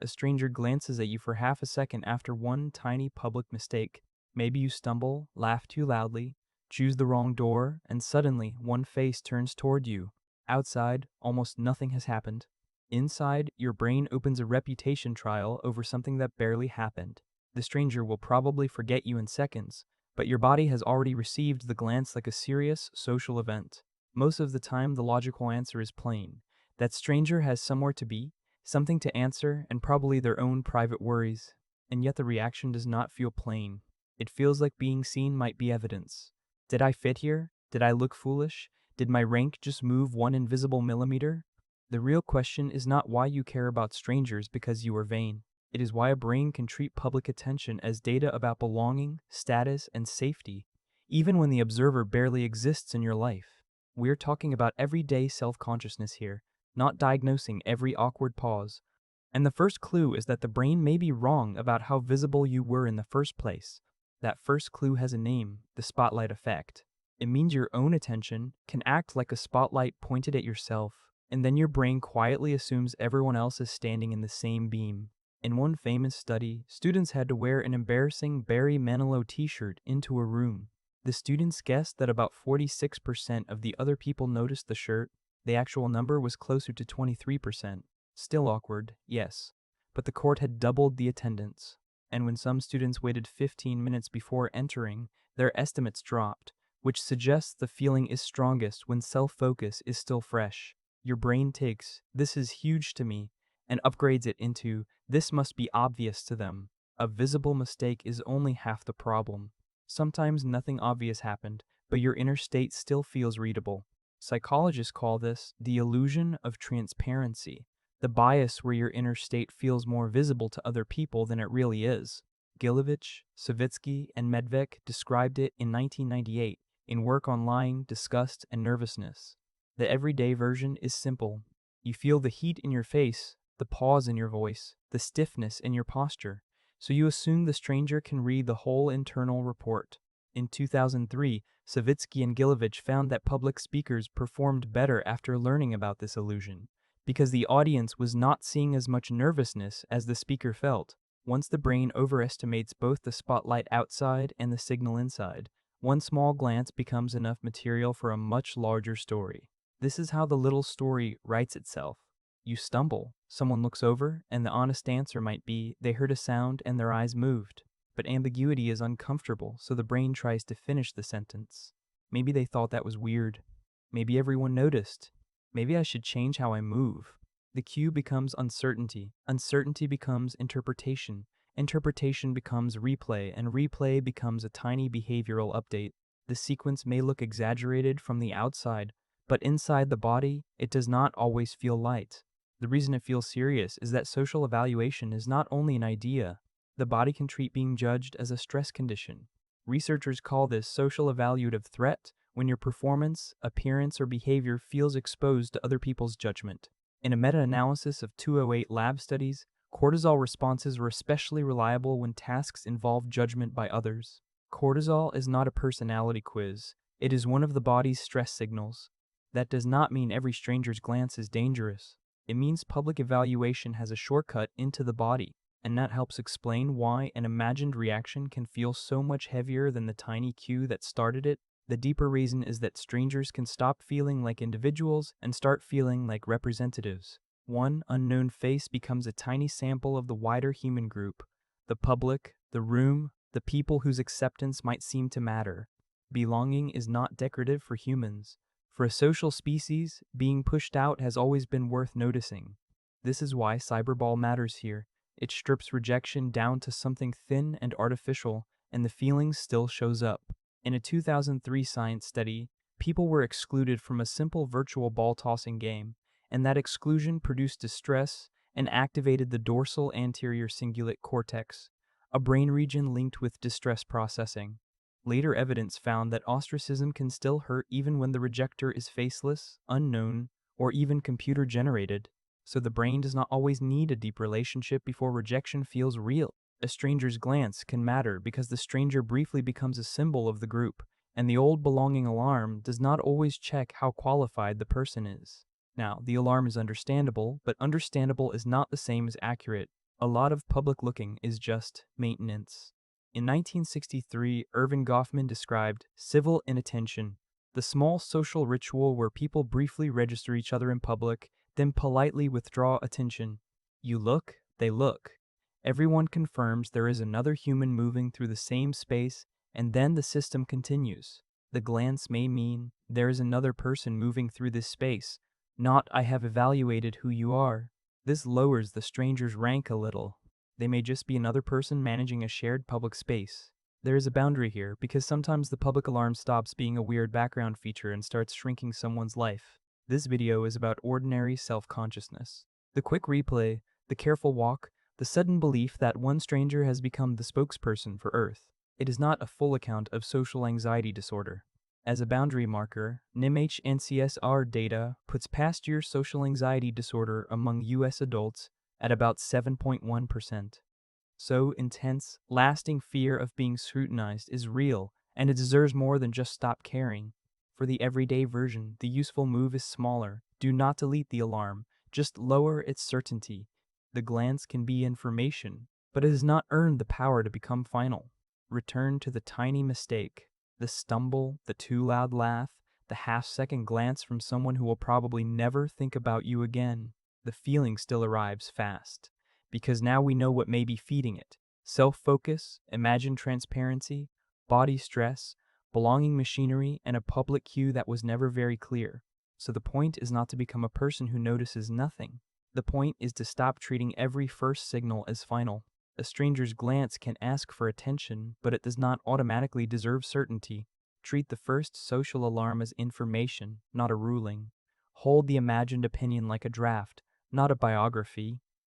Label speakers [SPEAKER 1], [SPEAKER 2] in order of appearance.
[SPEAKER 1] a stranger glances at you for half a second after one tiny public mistake. Maybe you stumble, laugh too loudly, choose the wrong door, and suddenly one face turns toward you. Outside, almost nothing has happened. Inside, your brain opens a reputation trial over something that barely happened. The stranger will probably forget you in seconds, but your body has already received the glance like a serious social event. Most of the time, the logical answer is plain. That stranger has somewhere to be, something to answer, and probably their own private worries. And yet the reaction does not feel plain. It feels like being seen might be evidence. Did I fit here? Did I look foolish? Did my rank just move one invisible millimeter? The real question is not why you care about strangers because you are vain. It is why a brain can treat public attention as data about belonging, status, and safety, even when the observer barely exists in your life. We're talking about everyday self-consciousness here, not diagnosing every awkward pause. And the first clue is that the brain may be wrong about how visible you were in the first place. That first clue has a name, the spotlight effect. It means your own attention can act like a spotlight pointed at yourself, and then your brain quietly assumes everyone else is standing in the same beam. In one famous study, students had to wear an embarrassing Barry Manilow t-shirt into a room. The students guessed that about 46% of the other people noticed the shirt. The actual number was closer to 23%. Still awkward, yes, but the court had doubled the attendance. And when some students waited 15 minutes before entering, their estimates dropped, which suggests the feeling is strongest when self-focus is still fresh. Your brain takes, "This is huge to me," and upgrades it into, "This must be obvious to them." A visible mistake is only half the problem. Sometimes nothing obvious happened, but your inner state still feels readable. Psychologists call this the illusion of transparency, the bias where your inner state feels more visible to other people than it really is. Gilovich, Savitsky, and Medvec described it in 1998 in work on lying, disgust, and nervousness. The everyday version is simple. You feel the heat in your face, the pause in your voice, the stiffness in your posture, so you assume the stranger can read the whole internal report. In 2003, Savitsky and Gilovich found that public speakers performed better after learning about this illusion, because the audience was not seeing as much nervousness as the speaker felt. Once the brain overestimates both the spotlight outside and the signal inside, one small glance becomes enough material for a much larger story. This is how the little story writes itself. You stumble, someone looks over, and the honest answer might be they heard a sound and their eyes moved. But ambiguity is uncomfortable, so the brain tries to finish the sentence. Maybe they thought that was weird. Maybe everyone noticed. Maybe I should change how I move. The cue becomes uncertainty. Uncertainty becomes interpretation. Interpretation becomes replay, and replay becomes a tiny behavioral update. The sequence may look exaggerated from the outside, but inside the body, it does not always feel light. The reason it feels serious is that social evaluation is not only an idea. The body can treat being judged as a stress condition. Researchers call this social evaluative threat when your performance, appearance, or behavior feels exposed to other people's judgment. In a meta-analysis of 208 lab studies, cortisol responses were especially reliable when tasks involved judgment by others. Cortisol is not a personality quiz. It is one of the body's stress signals. That does not mean every stranger's glance is dangerous. It means public evaluation has a shortcut into the body, and that helps explain why an imagined reaction can feel so much heavier than the tiny cue that started it. The deeper reason is that strangers can stop feeling like individuals and start feeling like representatives. One unknown face becomes a tiny sample of the wider human group, the public, the room, the people whose acceptance might seem to matter. Belonging is not decorative for humans. For a social species, being pushed out has always been worth noticing. This is why cyberball matters here. It strips rejection down to something thin and artificial, and the feeling still shows up. In a 2003 science study, people were excluded from a simple virtual ball-tossing game, and that exclusion produced distress and activated the dorsal anterior cingulate cortex, a brain region linked with distress processing. Later evidence found that ostracism can still hurt even when the rejecter is faceless, unknown, or even computer-generated. So the brain does not always need a deep relationship before rejection feels real. A stranger's glance can matter because the stranger briefly becomes a symbol of the group, and the old belonging alarm does not always check how qualified the person is. Now, the alarm is understandable, but understandable is not the same as accurate. A lot of public looking is just maintenance. In 1963, Irving Goffman described civil inattention, the small social ritual where people briefly register each other in public, then politely withdraw attention. You look, they look. Everyone confirms there is another human moving through the same space, and then the system continues. The glance may mean there is another person moving through this space, not I have evaluated who you are. This lowers the stranger's rank a little. They may just be another person managing a shared public space. There is a boundary here because sometimes the public alarm stops being a weird background feature and starts shrinking someone's life. This video is about ordinary self-consciousness. The quick replay, the careful walk, the sudden belief that one stranger has become the spokesperson for Earth. It is not a full account of social anxiety disorder. As a boundary marker, NIMH NCSR data puts past year social anxiety disorder among U.S. adults at about 7.1%. So intense, lasting fear of being scrutinized is real, and it deserves more than just stop caring. For the everyday version, the useful move is smaller. Do not delete the alarm, just lower its certainty. The glance can be information, but it has not earned the power to become final. Return to the tiny mistake. The stumble, the too loud laugh, the half-second glance from someone who will probably never think about you again. The feeling still arrives fast, because now we know what may be feeding it. Self-focus, imagined transparency, body stress, belonging machinery, and a public cue that was never very clear. So the point is not to become a person who notices nothing. The point is to stop treating every first signal as final. A stranger's glance can ask for attention, but it does not automatically deserve certainty. Treat the first social alarm as information, not a ruling. Hold the imagined opinion like a draft, not a biography.